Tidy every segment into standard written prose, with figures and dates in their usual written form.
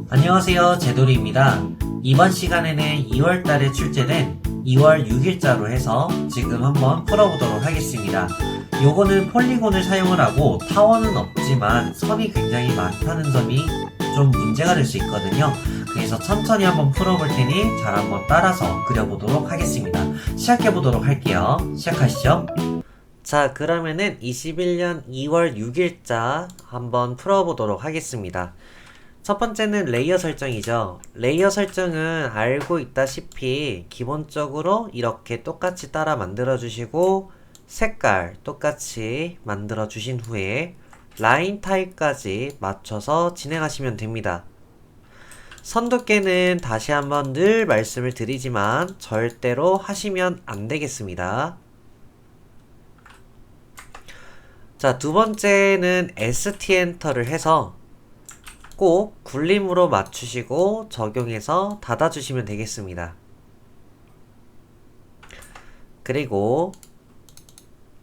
안녕하세요, 제돌이입니다. 이번 시간에는 2월달에 출제된 2월 6일자로 해서 지금 한번 풀어보도록 하겠습니다. 요거는 폴리곤을 사용을 하고 타원은 없지만 선이 굉장히 많다는 점이 좀 문제가 될 수 있거든요. 그래서 천천히 한번 풀어볼 테니 잘 한번 따라서 그려보도록 하겠습니다. 시작해보도록 할게요. 시작하시죠. 자, 그러면은 21년 2월 6일자 한번 풀어보도록 하겠습니다. 첫 번째는 레이어 설정이죠. 레이어 설정은 알고 있다시피 기본적으로 이렇게 똑같이 따라 만들어 주시고 색깔 똑같이 만들어 주신 후에 라인 타입까지 맞춰서 진행하시면 됩니다. 선 두께는 다시 한번 늘 말씀을 드리지만 절대로 하시면 안 되겠습니다. 자, 두 번째는 ST 엔터를 해서 꼭 굴림으로 맞추시고 적용해서 닫아주시면 되겠습니다. 그리고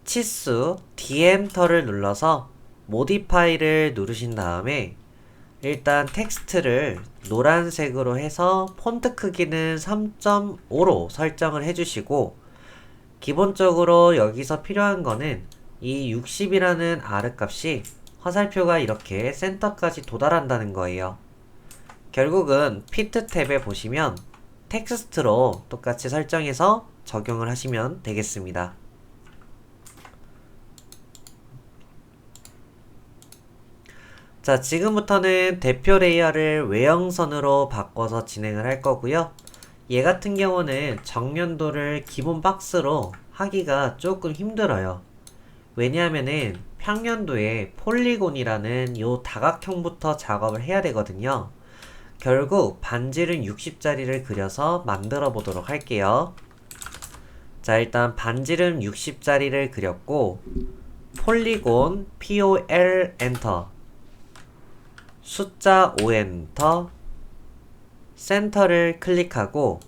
치수 D 엔터를 눌러서 모디파이를 누르신 다음에 일단 텍스트를 노란색으로 해서 폰트 크기는 3.5로 설정을 해주시고 기본적으로 여기서 필요한 거는 이 60이라는 R 값이 화살표가 이렇게 센터까지 도달한다는 거예요. 결국은 피트 탭에 보시면 텍스트로 똑같이 설정해서 적용을 하시면 되겠습니다. 자, 지금부터는 대표 레이어를 외형선으로 바꿔서 진행을 할 거고요. 얘 같은 경우는 정면도를 기본 박스로 하기가 조금 힘들어요. 왜냐하면은 평면도에 폴리곤이라는 요 다각형부터 작업을 해야 되거든요. 결국 반지름 60짜리를 그려서 만들어 보도록 할게요. 자, 일단 반지름 60짜리를 그렸고 폴리곤 POL 엔터, 숫자 5 엔터, 센터를 클릭하고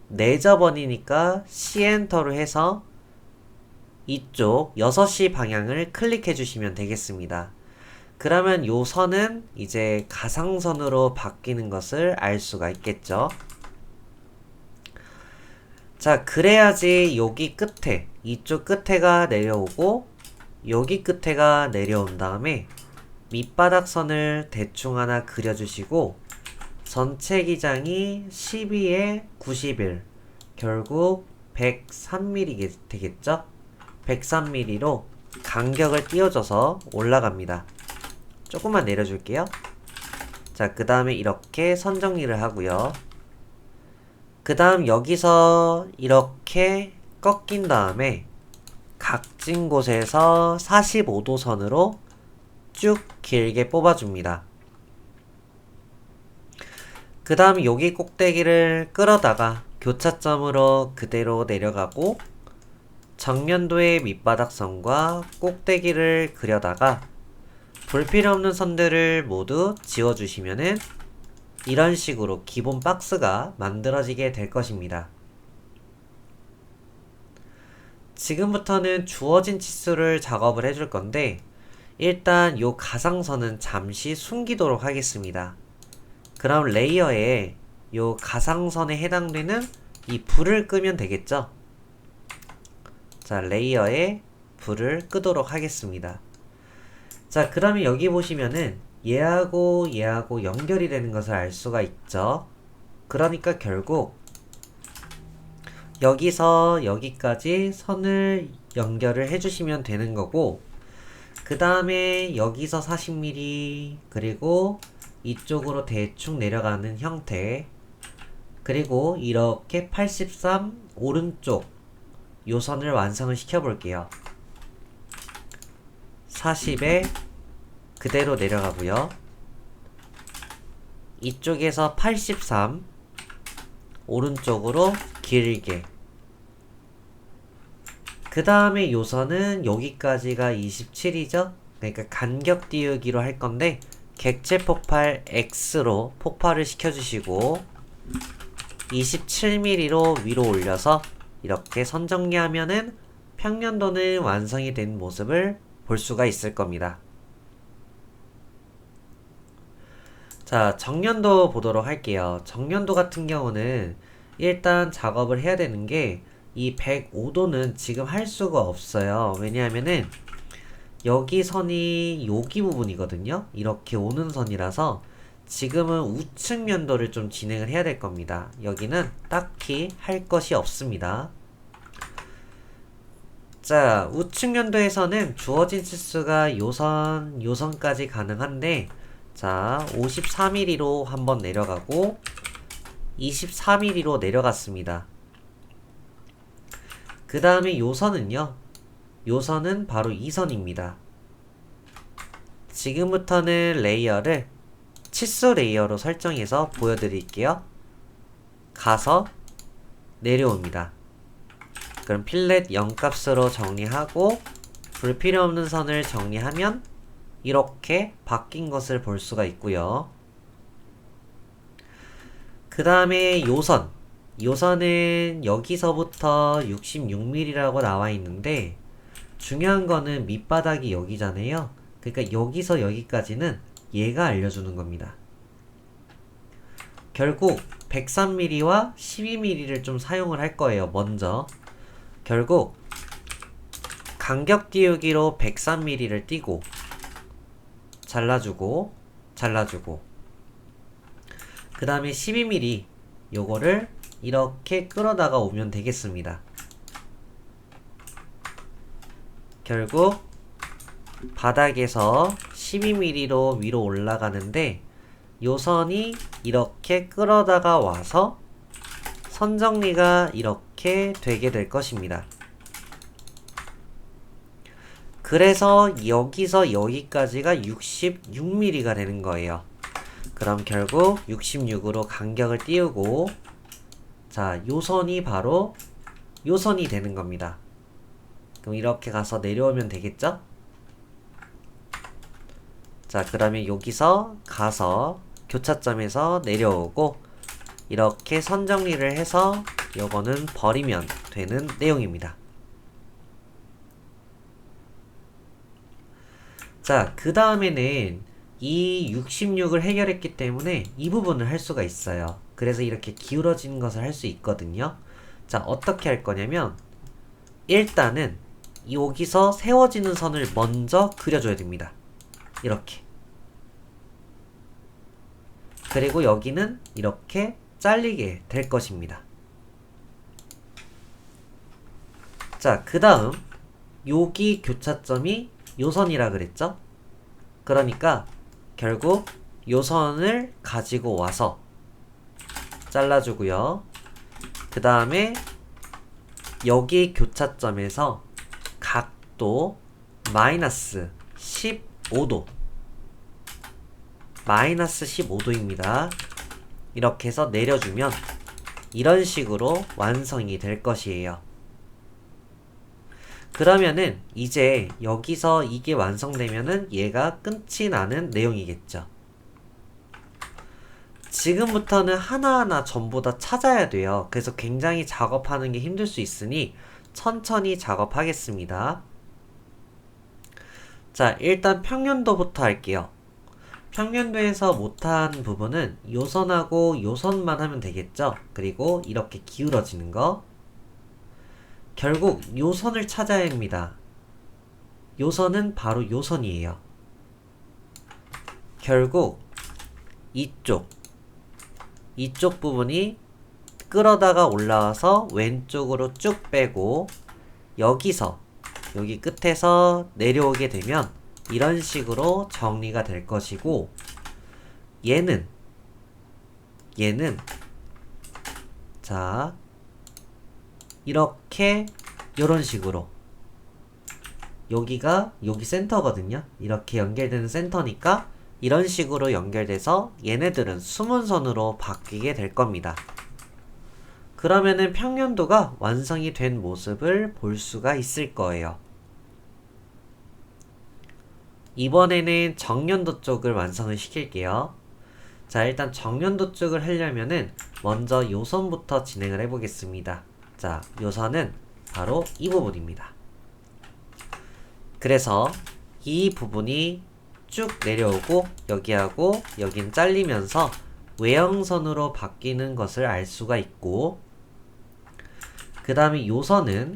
내저번이니까 C 엔터로 해서 이쪽 6시 방향을 클릭해 주시면 되겠습니다. 그러면 요 선은 이제 가상선으로 바뀌는 것을 알 수가 있겠죠. 자, 그래야지 여기 끝에, 이쪽 끝에가 내려오고 여기 끝에가 내려온 다음에 밑바닥 선을 대충 하나 그려주시고 전체 기장이 12에 91, 결국 103mm 되겠죠? 103mm로 간격을 띄워줘서 올라갑니다. 조금만 내려줄게요. 자, 그 다음에 이렇게 선 정리를 하고요. 그 다음 여기서 이렇게 꺾인 다음에 각진 곳에서 45도 선으로 쭉 길게 뽑아줍니다. 그 다음 여기 꼭대기를 끌어다가 교차점으로 그대로 내려가고 정면도의 밑바닥선과 꼭대기를 그려다가 불필요 없는 선들을 모두 지워주시면은 이런 식으로 기본 박스가 만들어지게 될 것입니다. 지금부터는 주어진 치수를 작업을 해줄 건데 일단 요 가상선은 잠시 숨기도록 하겠습니다. 그럼 레이어에 요 가상선에 해당되는 이 불을 끄면 되겠죠? 자, 레이어에 불을 끄도록 하겠습니다. 자, 그러면 여기 보시면은 얘하고 얘하고 연결이 되는 것을 알 수가 있죠. 그러니까 결국 여기서 여기까지 선을 연결을 해주시면 되는 거고 그 다음에 여기서 40mm 그리고 이쪽으로 대충 내려가는 형태 그리고 이렇게 83 오른쪽 요 선을 완성을 시켜 볼게요. 40에 그대로 내려가고요. 이쪽에서 83 오른쪽으로 길게 그 다음에 요 선은 여기까지가 27이죠? 그러니까 간격 띄우기로 할 건데 객체 폭발 X로 폭발을 시켜주시고 27mm로 위로 올려서 이렇게 선 정리하면은 평면도는 완성이 된 모습을 볼 수가 있을 겁니다. 자, 정년도 보도록 할게요. 정년도 같은 경우는 일단 작업을 해야 되는 게 이 105도는 지금 할 수가 없어요. 왜냐하면은 여기 선이 여기 부분이거든요. 이렇게 오는 선이라서 지금은 우측 연도를 좀 진행을 해야 될 겁니다. 여기는 딱히 할 것이 없습니다. 자, 우측 연도에서는 주어진 치수가 요선까지 가능한데, 자, 54mm로 한번 내려가고 24mm로 내려갔습니다. 그 다음에 요선은요, 요선은 바로 이 선입니다. 지금부터는 레이어를 치수 레이어로 설정해서 보여드릴게요. 가서 내려옵니다. 그럼 필렛 0값으로 정리하고 불필요 없는 선을 정리하면 이렇게 바뀐 것을 볼 수가 있고요. 그 다음에 요선은 여기서부터 66mm라고 나와 있는데 중요한 거는 밑바닥이 여기잖아요. 그러니까 여기서 여기까지는 얘가 알려주는 겁니다. 결국 103mm와 12mm를 좀 사용을 할 거예요. 먼저 결국 간격 띄우기로 103mm를 띄고 잘라주고 그 다음에 12mm 요거를 이렇게 끌어다가 오면 되겠습니다. 결국 바닥에서 12mm로 위로 올라가는데 요 선이 이렇게 끌어다가 와서 선 정리가 이렇게 되게 될 것입니다. 그래서 여기서 여기까지가 66mm가 되는 거예요. 그럼 결국 66으로 간격을 띄우고 자, 요 선이 바로 요 선이 되는 겁니다. 그럼 이렇게 가서 내려오면 되겠죠? 자, 그러면 여기서 가서 교차점에서 내려오고 이렇게 선 정리를 해서 요거는 버리면 되는 내용입니다. 자, 그 다음에는 이 66을 해결했기 때문에 이 부분을 할 수가 있어요. 그래서 이렇게 기울어진 것을 할 수 있거든요. 자, 어떻게 할 거냐면 일단은 여기서 세워지는 선을 먼저 그려줘야 됩니다. 이렇게. 그리고 여기는 이렇게 잘리게 될 것입니다. 자, 그 다음 여기 교차점이 요선이라 그랬죠? 그러니까 결국 요선을 가지고 와서 잘라주고요. 그 다음에 여기 교차점에서 각도 마이너스 15도 마이너스 15도입니다. 이렇게 해서 내려주면 이런 식으로 완성이 될 것이에요. 그러면은 이제 여기서 이게 완성되면은 얘가 끝이 나는 내용이겠죠. 지금부터는 하나하나 전부 다 찾아야 돼요. 그래서 굉장히 작업하는 게 힘들 수 있으니 천천히 작업하겠습니다. 자, 일단 평면도부터 할게요. 평면도에서 못한 부분은 요선하고 요선만 하면 되겠죠. 그리고 이렇게 기울어지는 거. 결국 요선을 찾아야 합니다. 요선은 바로 요선이에요. 결국 이쪽 부분이 끌어다가 올라와서 왼쪽으로 쭉 빼고 여기서 여기 끝에서 내려오게 되면 이런 식으로 정리가 될 것이고 얘는 자 이렇게 요런 식으로 여기가 여기 센터거든요. 이렇게 연결되는 센터니까 이런 식으로 연결돼서 얘네들은 숨은 선으로 바뀌게 될 겁니다. 그러면은 평면도가 완성이 된 모습을 볼 수가 있을 거예요. 이번에는 정면도 쪽을 완성을 시킬게요. 자, 일단 정면도 쪽을 하려면은 먼저 요선부터 진행을 해보겠습니다. 자, 요선은 바로 이 부분입니다. 그래서 이 부분이 쭉 내려오고 여기하고 여긴 잘리면서 외형선으로 바뀌는 것을 알 수가 있고, 그 다음에 요 선은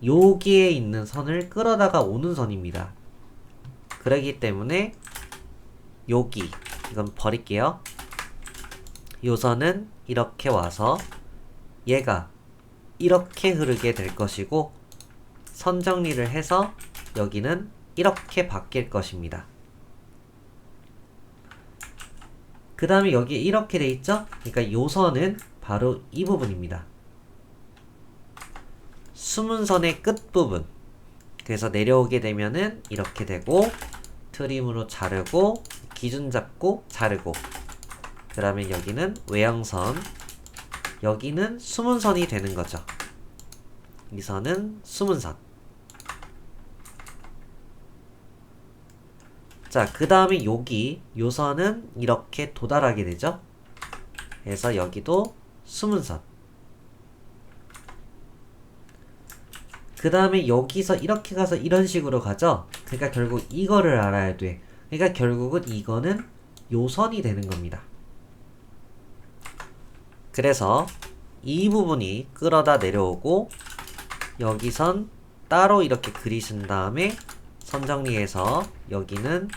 여기에 있는 선을 끌어다가 오는 선입니다. 그러기 때문에 여기 이건 버릴게요. 요 선은 이렇게 와서 얘가 이렇게 흐르게 될 것이고, 선 정리를 해서 여기는 이렇게 바뀔 것입니다. 그 다음에 여기 이렇게 돼 있죠? 그러니까 요 선은 바로 이 부분입니다. 숨은 선의 끝부분. 그래서 내려오게 되면은 이렇게 되고, 트림으로 자르고 기준 잡고 자르고, 그 다음에 여기는 외형선, 여기는 숨은 선이 되는 거죠. 이 선은 숨은 선. 자, 그 다음에 여기 요 선은 이렇게 도달하게 되죠. 그래서 여기도 숨은 선. 그 다음에 여기서 이렇게 가서 이런 식으로 가죠. 그러니까 결국 이거를 알아야 돼. 그러니까 결국은 이거는 요 선이 되는 겁니다. 그래서 이 부분이 끌어다 내려오고, 여기선 따로 이렇게 그리신 다음에 선 정리해서 여기는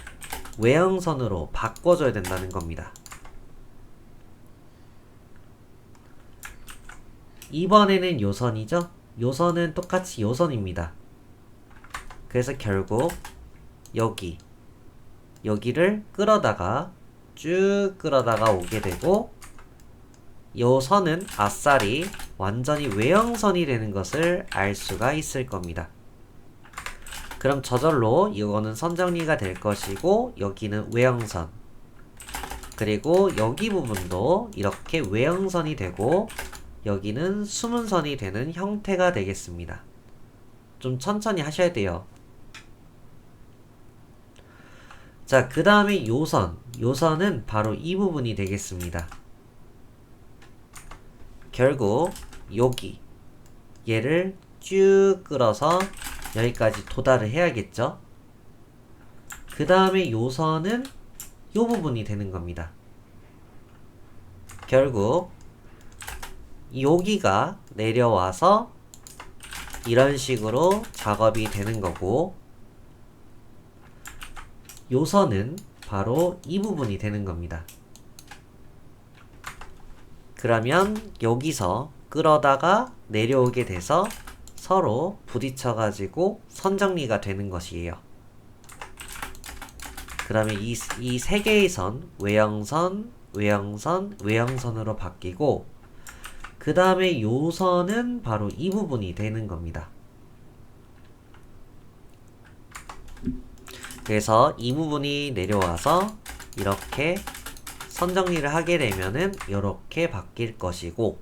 외형선으로 바꿔줘야 된다는 겁니다. 이번에는 요 선이죠? 요 선은 똑같이 요 선입니다. 그래서 결국 여기를 끌어다가 쭉 끌어다가 오게 되고, 요 선은 아싸리 완전히 외형선이 되는 것을 알 수가 있을 겁니다. 그럼 저절로 이거는 선정리가 될 것이고, 여기는 외형선, 그리고 여기 부분도 이렇게 외형선이 되고 여기는 숨은 선이 되는 형태가 되겠습니다. 좀 천천히 하셔야 돼요. 자, 그 다음에 요선은 바로 이 부분이 되겠습니다. 결국 얘를 쭉 끌어서 여기까지 도달을 해야겠죠. 그 다음에 요선은 요 부분이 되는 겁니다. 결국 여기가 내려와서 이런 식으로 작업이 되는 거고, 요선은 바로 이 부분이 되는 겁니다. 그러면 여기서 끌어다가 내려오게 돼서 서로 부딪혀가지고 선정리가 되는 것이에요. 그러면 이 세 개의 선, 외형선, 외형선, 외형선으로 바뀌고, 그 다음에 요 선은 바로 이 부분이 되는 겁니다. 그래서 이 부분이 내려와서 이렇게 선정리를 하게 되면은 이렇게 바뀔 것이고,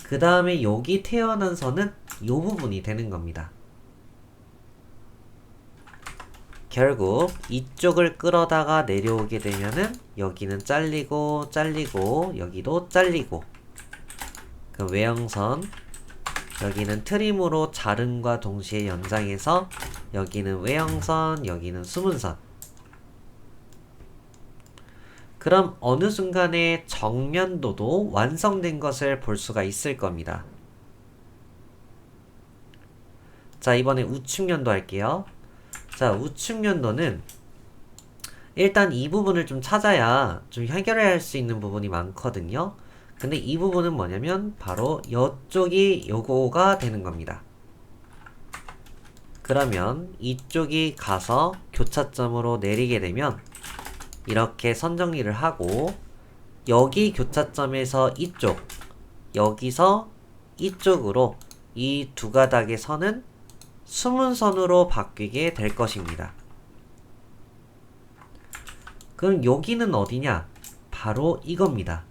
그 다음에 여기 태어난 선은 요 부분이 되는 겁니다. 결국 이쪽을 끌어다가 내려오게 되면은 여기는 잘리고 잘리고 여기도 잘리고, 그 외형선, 여기는 트림으로 자름과 동시에 연장해서 여기는 외형선, 여기는 숨은선. 그럼 어느 순간에 정면도도 완성된 것을 볼 수가 있을 겁니다. 자, 이번에 우측면도 할게요. 자, 우측면도는 일단 이 부분을 좀 찾아야 좀 해결해야 할 수 있는 부분이 많거든요. 근데 이 부분은 뭐냐면 바로 이쪽이 요거가 되는 겁니다. 그러면 이쪽이 가서 교차점으로 내리게 되면 이렇게 선정리를 하고, 여기 교차점에서 이쪽, 여기서 이쪽으로 이 두 가닥의 선은 숨은 선으로 바뀌게 될 것입니다. 그럼 여기는 어디냐? 바로 이겁니다.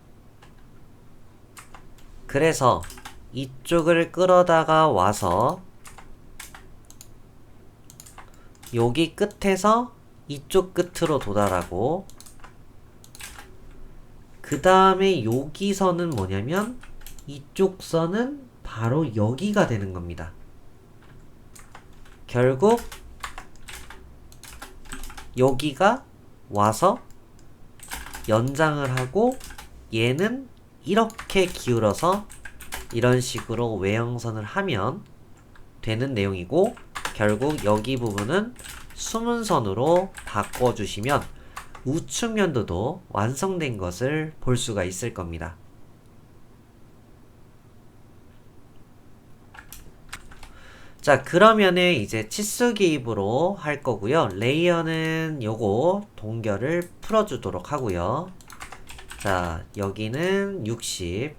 그래서 이쪽을 끌어다가 와서 여기 끝에서 이쪽 끝으로 도달하고, 그 다음에 여기 선은 뭐냐면 이쪽 선은 바로 여기가 되는 겁니다. 결국 여기가 와서 연장을 하고 얘는 이렇게 기울어서 이런 식으로 외형선을 하면 되는 내용이고, 결국 여기 부분은 수문선으로 바꿔주시면 우측 면도도 완성된 것을 볼 수가 있을 겁니다. 자, 그러면은 이제 치수 기입으로 할 거고요. 레이어는 요거 동결을 풀어주도록 하고요. 자, 여기는 60.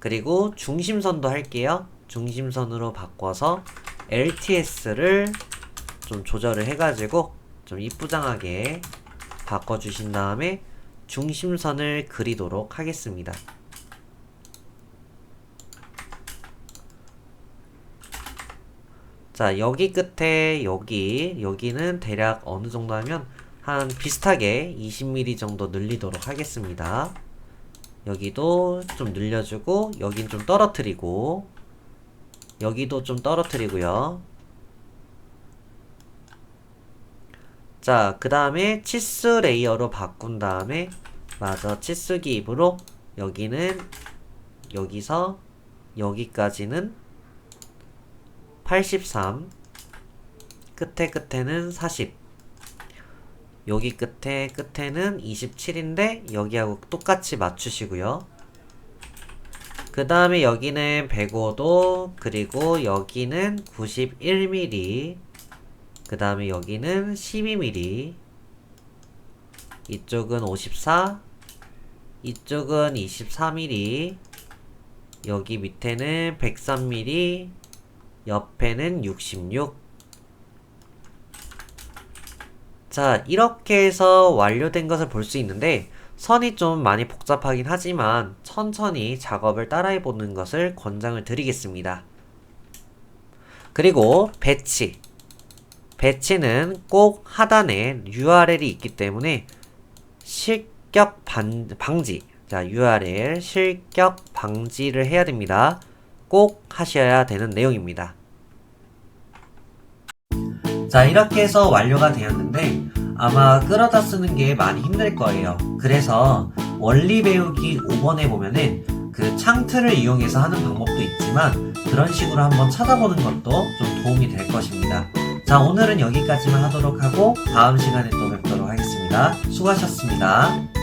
그리고 중심선도 할게요. 중심선으로 바꿔서 LTS를 좀 조절을 해가지고 좀 이쁘장하게 바꿔주신 다음에 중심선을 그리도록 하겠습니다. 자, 여기 끝에 여기는 대략 어느 정도 하면 한 비슷하게 20mm 정도 늘리도록 하겠습니다. 여기도 좀 늘려주고, 여긴 좀 떨어뜨리고, 여기도 좀 떨어뜨리고요. 자, 그 다음에 치수 레이어로 바꾼 다음에 치수 기입으로 여기는 여기서 여기까지는 83, 끝에는 40, 여기 끝에는 27인데 여기하고 똑같이 맞추시고요. 그 다음에 여기는 105도, 그리고 여기는 91mm, 그 다음에 여기는 12mm, 이쪽은 54, 이쪽은 24mm, 여기 밑에는 103mm, 옆에는 66. 자, 이렇게 해서 완료된 것을 볼 수 있는데, 선이 좀 많이 복잡하긴 하지만 천천히 작업을 따라해 보는 것을 권장을 드리겠습니다. 그리고 배치는 꼭 하단에 URL이 있기 때문에 실격 방지, 자, URL 실격 방지를 해야 됩니다. 꼭 하셔야 되는 내용입니다. 자, 이렇게 해서 완료가 되었는데 아마 끌어다 쓰는 게 많이 힘들 거예요. 그래서 원리 배우기 5번에 보면은 그 창틀을 이용해서 하는 방법도 있지만 그런 식으로 한번 찾아보는 것도 좀 도움이 될 것입니다. 자, 오늘은 여기까지만 하도록 하고 다음 시간에 또 뵙도록 하겠습니다. 수고하셨습니다.